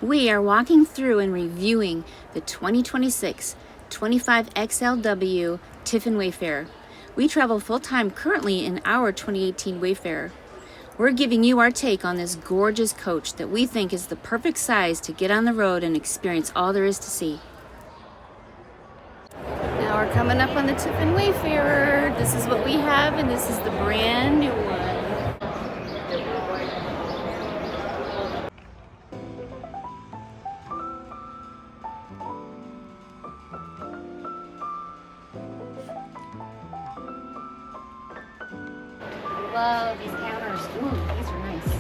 We are walking through and reviewing the 2026 25XLW Tiffin Wayfarer. We travel full-time currently in our 2018 Wayfarer. We're giving you our take on this gorgeous coach that we think is the perfect size to get on the road and experience all there is to see. Now we're coming up on the Tiffin Wayfarer. This is what we have, and this is the brand new one. Love these counters. Ooh, these are nice.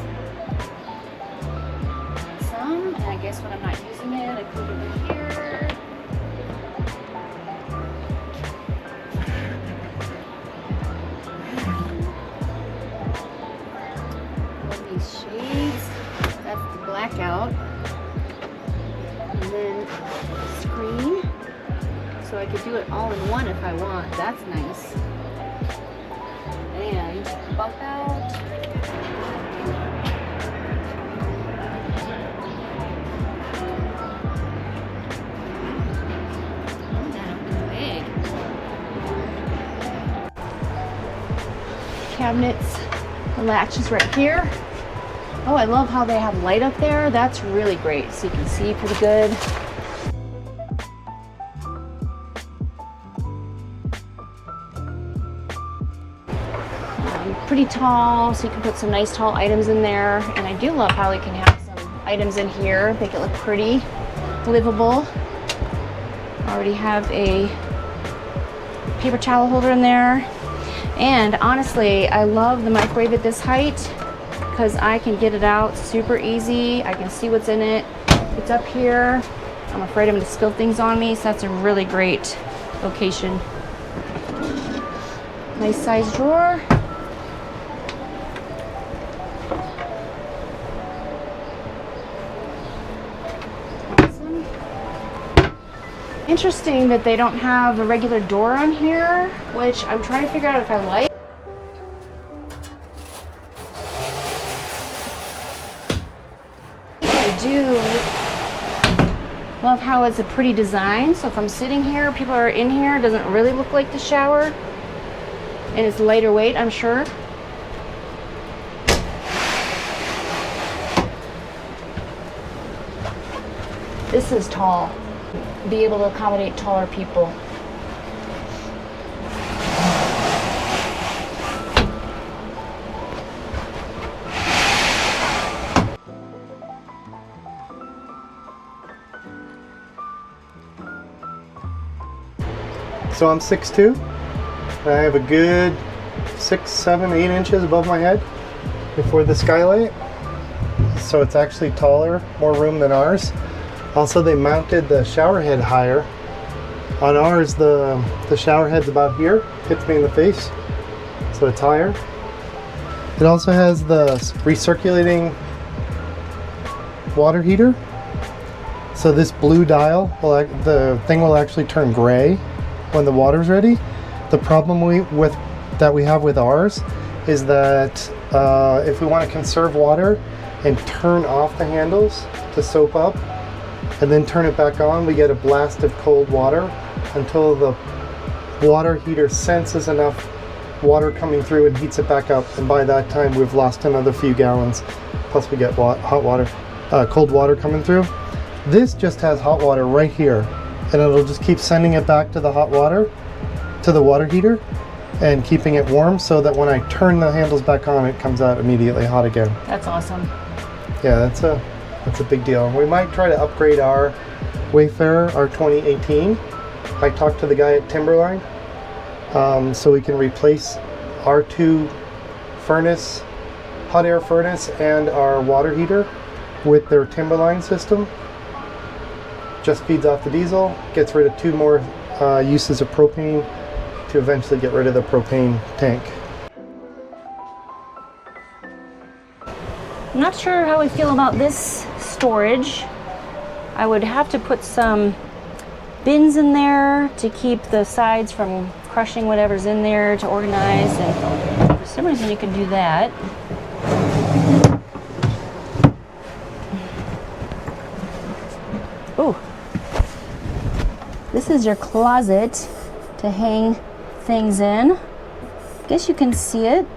Some, and I guess when I'm not using it, I put it over here. Love these shades. That's the blackout. And then screen. So I could do it all in one if I want. That's nice. And bump out. Oh, that opens big. Cabinets, the latch is right here. Oh, I love how they have light up there. That's really great, so you can see pretty good. Pretty tall, so you can put some nice tall items in there. And I do love how they can have some items in here, make it look pretty, livable. Already have a paper towel holder in there. And honestly, I love the microwave at this height because I can get it out super easy. I can see what's in it. It's up here. I'm afraid I'm going to spill things on me, so that's a really great location. Nice size drawer. Interesting that they don't have a regular door on here, which I'm trying to figure out if I like. I do love how it's a pretty design, so if I'm sitting here, people are in here, it doesn't really look like the shower. And it's lighter weight, I'm sure. This is tall. Be able to accommodate taller people. So I'm 6'2". I have a good 6, 7, 8 inches above my head before the skylight. So it's actually taller, more room than ours. Also, they mounted the shower head higher. On ours, the shower head's about here, hits me in the face, so it's higher. It also has the recirculating water heater. So this blue dial, the thing will actually turn gray when the water's ready. The problem we have with ours is that if we want to conserve water and turn off the handles to soap up, and then turn it back on, we get a blast of cold water until the water heater senses enough water coming through and heats it back up. And by that time, we've lost another few gallons. Plus we get cold water coming through. This just has hot water right here, and it'll just keep sending it back to the hot water, to the water heater, and keeping it warm so that when I turn the handles back on, it comes out immediately hot again. That's awesome. Yeah, that's a big deal. We might try to upgrade our Wayfarer, our 2018. I talked to the guy at Timberline, so we can replace our 2 furnace, hot air furnace, and our water heater with their Timberline system. Just feeds off the diesel, gets rid of 2 more uses of propane to eventually get rid of the propane tank. I'm not sure how I feel about this storage. I would have to put some bins in there to keep the sides from crushing whatever's in there, to organize, and for some reason you can do that. Ooh. This is your closet to hang things in. Guess you can see it.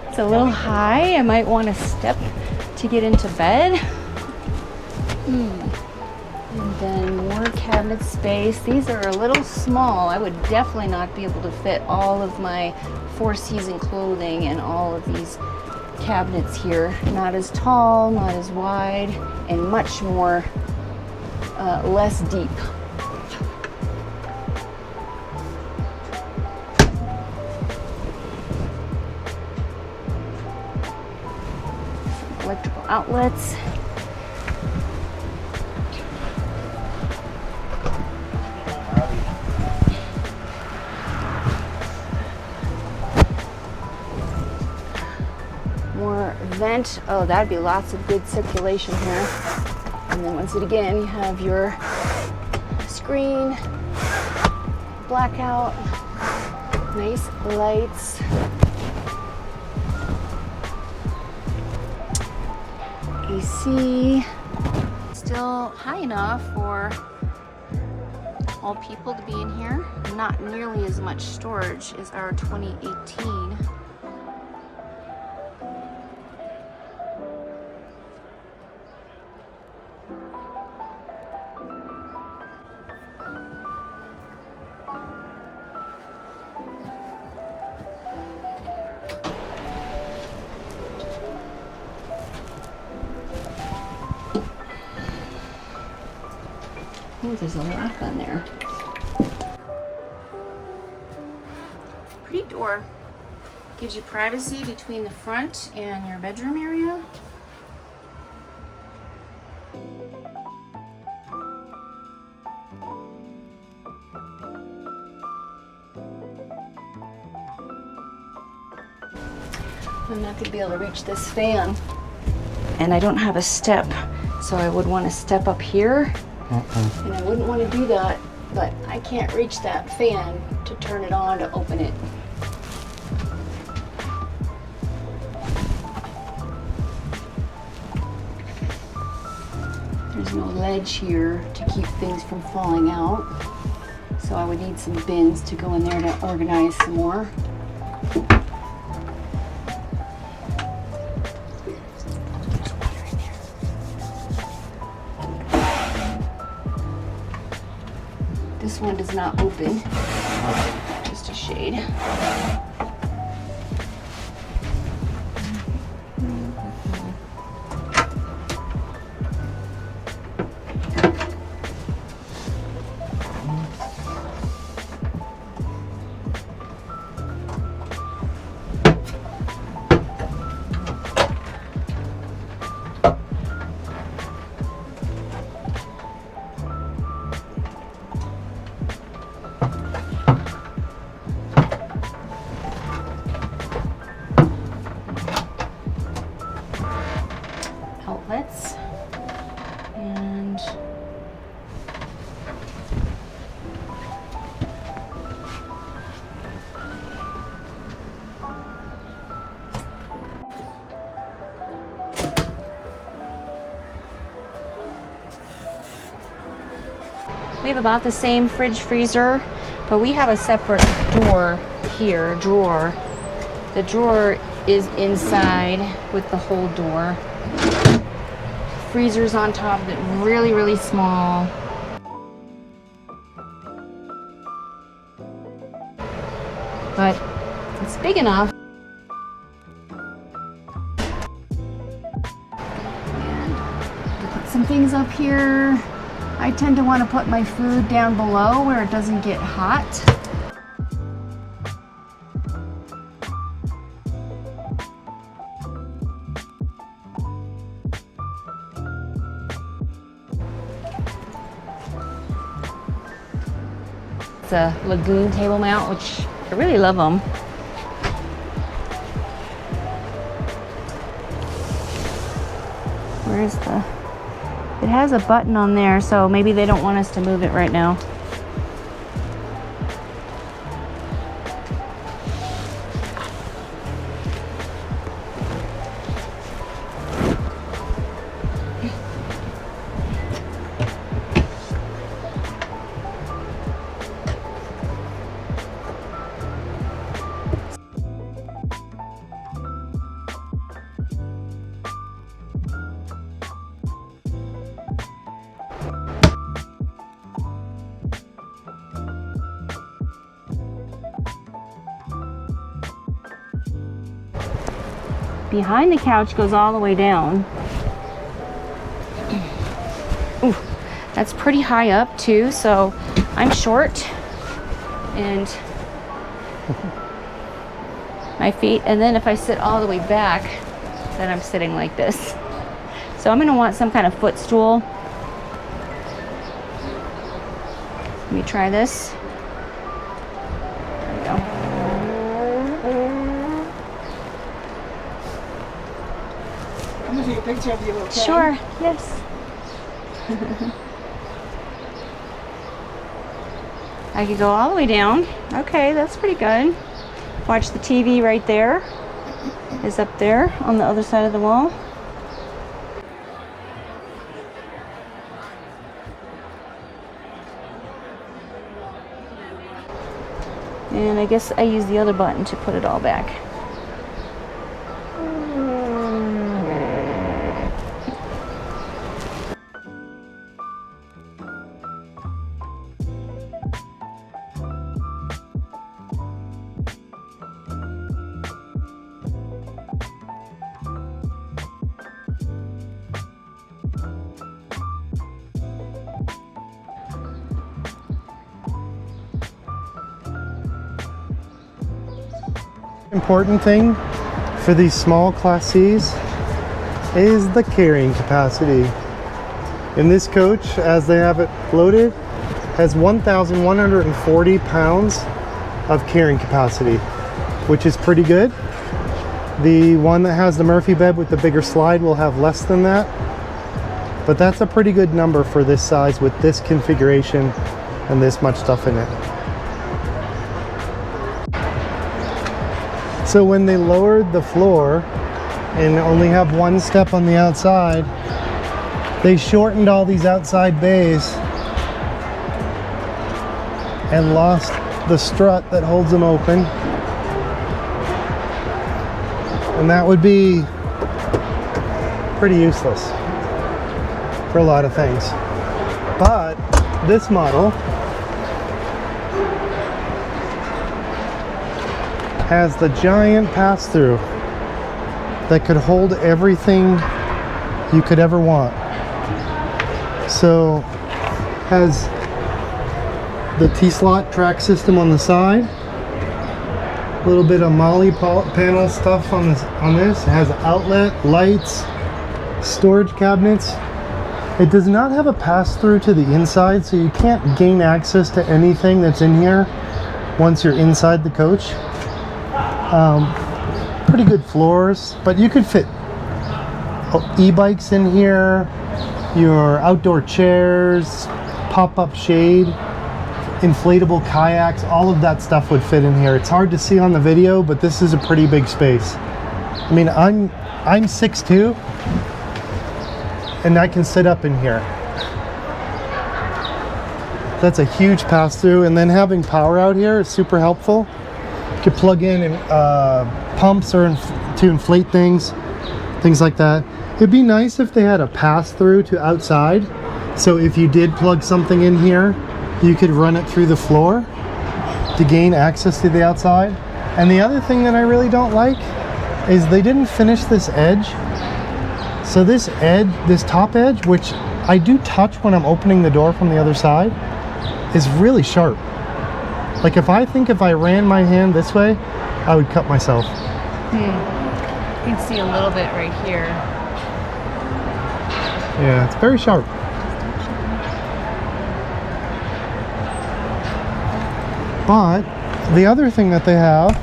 It's a little high. I might want to step to get into bed. And then more cabinet space. These are a little small. I would definitely not be able to fit all of my four-season clothing in all of these cabinets here. Not as tall, not as wide, and much more less deep. Some electrical outlets. More vent. Oh, that'd be lots of good circulation here. And then once again, you have your screen, blackout, nice lights. AC. Still high enough for all people to be in here. Not nearly as much storage as our 2018. Oh, there's a lock on there. Pretty door. Gives you privacy between the front and your bedroom area. I'm not going to be able to reach this fan. And I don't have a step, so I would want to step up here. And I wouldn't want to do that, but I can't reach that fan to turn it on to open it. There's no ledge here to keep things from falling out. So I would need some bins to go in there to organize some more. This one does not open, just a shade. Outlets and we have about the same fridge freezer, but we have a separate door here, drawer. The drawer is inside with the whole door. Freezers on top of it, really, really small. But it's big enough. And to put some things up here. I tend to want to put my food down below where it doesn't get hot. It's a Lagoon table mount, which I really love them. Where's the It has a button on there, so maybe they don't want us to move it right now. Behind the couch goes all the way down. Ooh, that's pretty high up too, so I'm short and my feet, and then if I sit all the way back, then I'm sitting like this. So I'm gonna want some kind of footstool. Let me try this. There we go. I'm gonna take a picture of you, okay? Sure, yes. I could go all the way down. Okay, that's pretty good. Watch the TV right there. Is up there on the other side of the wall. And I guess I use the other button to put it all back. Important thing for these small Class C's is the carrying capacity. In this coach, as they have it loaded, has 1,140 pounds of carrying capacity, which is pretty good. The one that has the Murphy bed with the bigger slide will have less than that, but that's a pretty good number for this size with this configuration and this much stuff in it. So when they lowered the floor and only have one step on the outside, they shortened all these outside bays and lost the strut that holds them open. And that would be pretty useless for a lot of things. But this model has the giant pass-through that could hold everything you could ever want. So has the T-slot track system on the side, a little bit of Molly panel stuff on this. It has outlet, lights, storage cabinets. It does not have a pass-through to the inside, so you can't gain access to anything that's in here once you're inside the coach. Pretty good floors, but you could fit e-bikes in here, your outdoor chairs, pop-up shade, inflatable kayaks, all of that stuff would fit in here. It's hard to see on the video, but this is a pretty big space. I mean, I'm 6'2", and I can sit up in here. That's a huge pass-through, and then having power out here is super helpful. You could plug in pumps or to inflate things like that. It'd be nice if they had a pass-through to outside, so if you did plug something in here, you could run it through the floor to gain access to the outside. And the other thing that I really don't like is they didn't finish this edge. So this edge, this top edge, which I do touch when I'm opening the door from the other side, is really sharp. Like if I ran my hand this way, I would cut myself. You can see a little bit right here. Yeah, it's very sharp. But the other thing that they have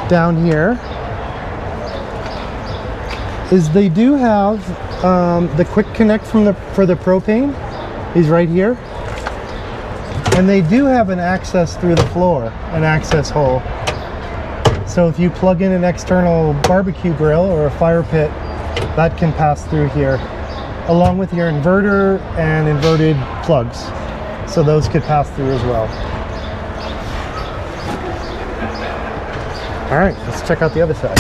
down here is they do have The quick connect for the propane is right here. And they do have an access through the floor, an access hole. So if you plug in an external barbecue grill or a fire pit, that can pass through here, along with your inverter and inverted plugs. So those could pass through as well. All right, let's check out the other side.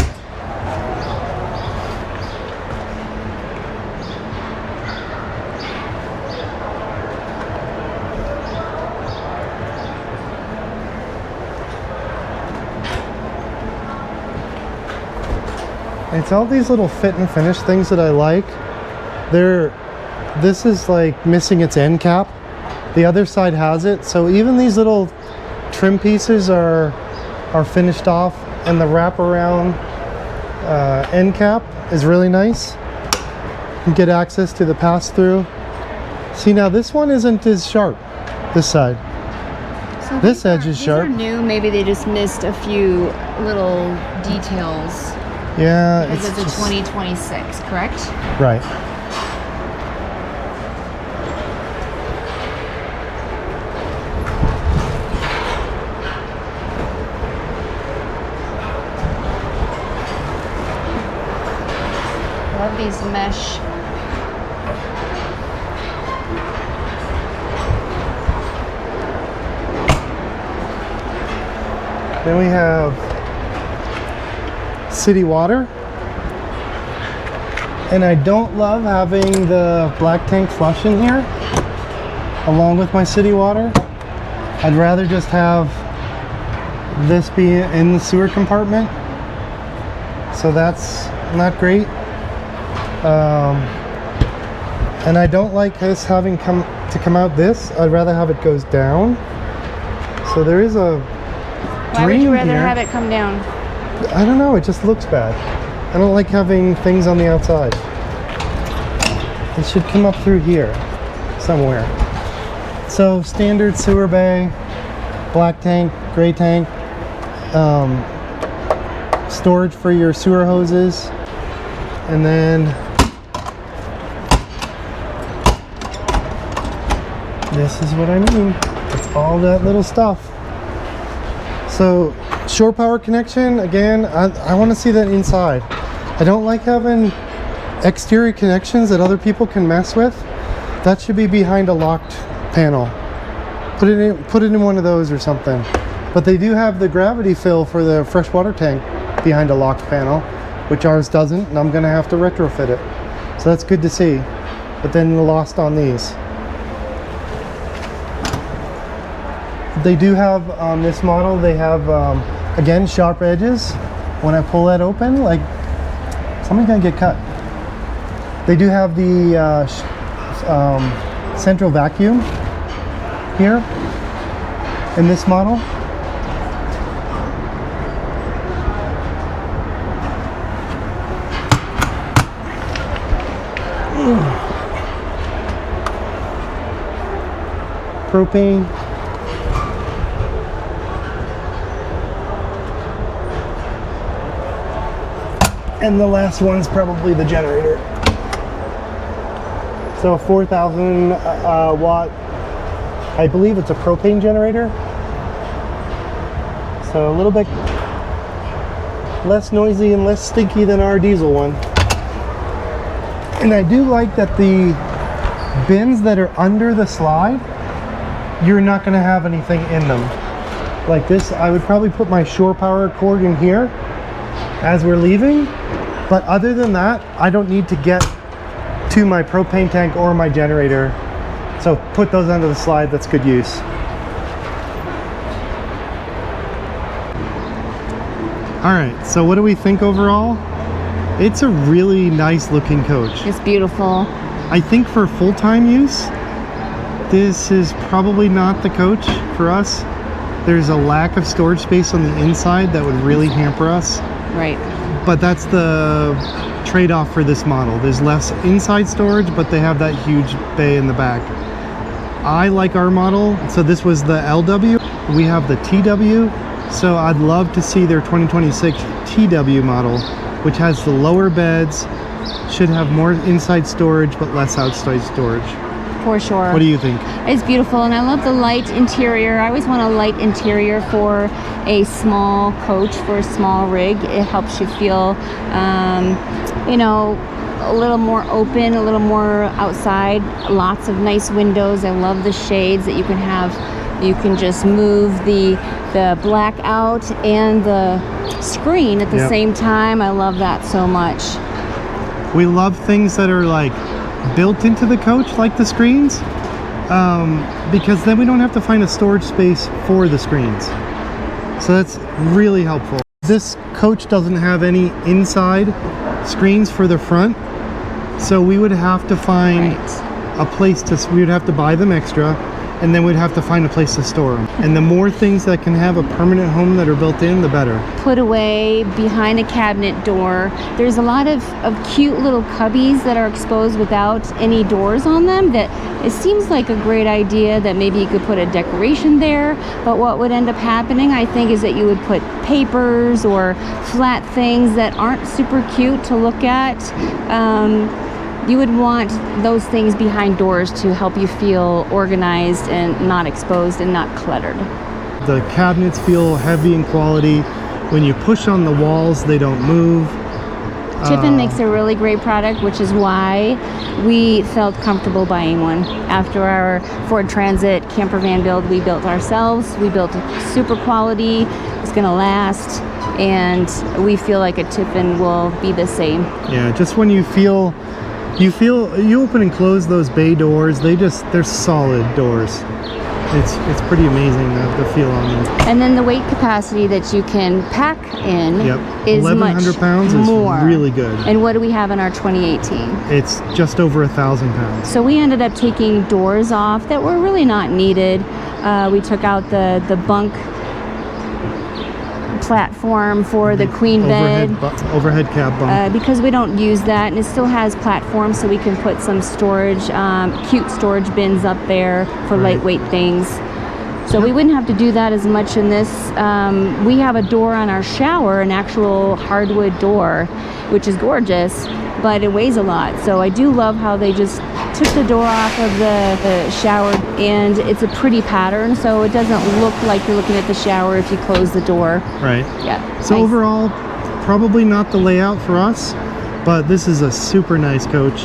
It's all these little fit and finish things that I like. This is like missing its end cap. The other side has it. So even these little trim pieces are finished off, and the wraparound end cap is really nice. You get access to the pass-through. See, now this one isn't as sharp, this side. So this edge is sharp. These are new. Maybe they just missed a few little details. Yeah, because it's a just 2026, correct? right. Love these mesh. Then we have city water, and I don't love having the black tank flush in here along with my city water. I'd rather just have this be in the sewer compartment, so that's not great. And I don't like this having come out this. I'd rather have it goes down. So there is a Why would you dream rather here. have it come down? I don't know, it just looks bad. I don't like having things on the outside. It should come up through here somewhere. So standard sewer bay, black tank, gray tank, storage for your sewer hoses, and then this is what I mean. It's all that little stuff. So shore power connection, again, I want to see that inside. I don't like having exterior connections that other people can mess with. That should be behind a locked panel. Put it in one of those or something. But they do have the gravity fill for the freshwater tank behind a locked panel, which ours doesn't, and I'm going to have to retrofit it. So that's good to see. But then lost on these. They do have, on this model, they have, again, sharp edges. When I pull that open, like, somebody's gonna get cut. They do have the central vacuum here in this model. Propane. And the last one's probably the generator. So a 4,000 watt, I believe it's a propane generator. So a little bit less noisy and less stinky than our diesel one. And I do like that the bins that are under the slide, you're not gonna have anything in them. Like this, I would probably put my shore power cord in here as we're leaving. But other than that, I don't need to get to my propane tank or my generator. So put those under the slide, that's good use. All right, so what do we think overall? It's a really nice looking coach. It's beautiful. I think for full-time use, this is probably not the coach for us. There's a lack of storage space on the inside that would really hamper us. Right. But that's the trade-off for this model. There's less inside storage, but they have that huge bay in the back. I like our model. So this was the LW. We have the TW. So I'd love to see their 2026 TW model, which has the lower beds, should have more inside storage but less outside storage. For sure. What do you think? It's beautiful, and I love the light interior. I always want a light interior for a small coach, for a small rig. It helps you feel, you know, a little more open, a little more outside. Lots of nice windows. I love the shades that you can have. You can just move the black out and the screen at the same time. I love that so much. We love things that are like built into the coach, like the screens, because then we don't have to find a storage space for the screens. So that's really helpful. This coach doesn't have any inside screens for the front, so we would have to find a place to, we would have to buy them extra, and then we'd have to find a place to store them. And the more things that can have a permanent home that are built in, the better. Put away behind a cabinet door. There's a lot of cute little cubbies that are exposed without any doors on them, that it seems like a great idea that maybe you could put a decoration there, but what would end up happening, I think, is that you would put papers or flat things that aren't super cute to look at. You would want those things behind doors to help you feel organized and not exposed and not cluttered. The cabinets feel heavy in quality. When you push on the walls, they don't move. Tiffin makes a really great product, which is why we felt comfortable buying one. After our Ford Transit camper van build, we built ourselves. We built super quality. It's gonna last, and we feel like a Tiffin will be the same. Yeah, just when you open and close those bay doors, they're solid doors. It's pretty amazing, the feel on them. And then the weight capacity that you can pack in is 1,100 pounds more. Is really good. And what do we have in our 2018? It's just over 1,000 pounds. So we ended up taking doors off that were really not needed. We took out the bunk platform for the queen bed, overhead cab bunk, because we don't use that, and it still has platforms, so we can put some storage, cute storage bins up there for lightweight things. So we wouldn't have to do that as much in this. We have a door on our shower, an actual hardwood door, which is gorgeous, but it weighs a lot. So I do love how they just took the door off of the shower, and it's a pretty pattern, so it doesn't look like you're looking at the shower if you close the door. Right. Yeah. So nice. Overall, probably not the layout for us, but this is a super nice coach,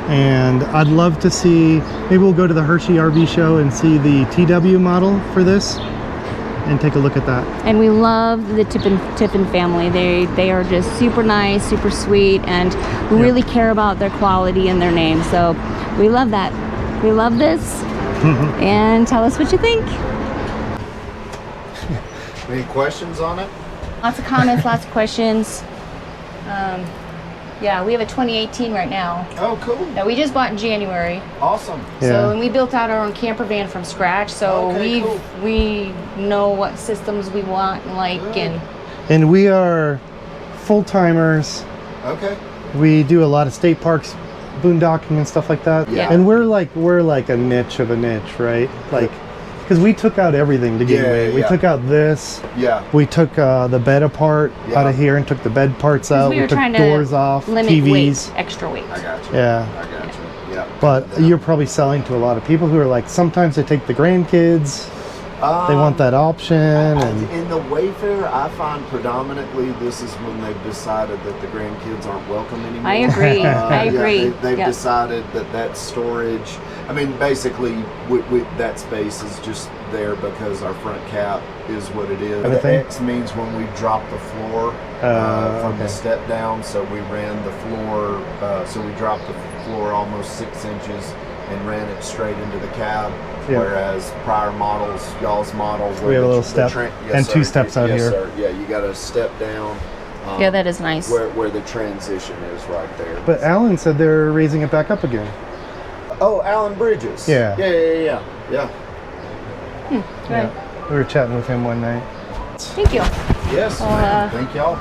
and I'd love to see, maybe we'll go to the Hershey RV show and see the TW model for this and take a look at that. And we love the Tiffin family. They are just super nice, super sweet, and really care about their quality and their name. So we love that. We love this. And tell us what you think. Any questions on it? Lots of comments, lots of questions. Yeah, we have a 2018 right now Oh, cool. that we just bought in January. Awesome. So, and we built out our own camper van from scratch. So Okay, cool. we know what systems we want and like, And we are full-timers. Okay. We do a lot of state parks, boondocking and stuff like that. Yeah. And we're like a niche of a niche, right? Like, because we took out everything to get away. We took out this. Yeah. We took the bed apart out of here and took the bed parts out. we were took trying doors to off, limit TVs. weight, extra weight. I got you. Yeah. I got you. Yeah. But you're probably selling to a lot of people who are like, sometimes they take the grandkids. They want that option. And In the Wayfarer, I find predominantly this is when they've decided that the grandkids aren't welcome anymore. I agree. I agree. They've decided that storage. I mean, basically, that space is just there because our front cap is what it is. The X means when we drop the floor from the step down. So we ran the floor. So we dropped the floor almost 6 inches and ran it straight into the cab. Whereas prior models, y'all's model, we have a little step and 2 steps out here. Sir. Yeah, you got to step down. Yeah, that is nice. Where the transition is right there. But Alan said they're raising it back up again. Oh, Alan Bridges. Yeah. Yeah. Good. We were chatting with him one night. Thank you. Yes, Well, ma'am. Thank y'all.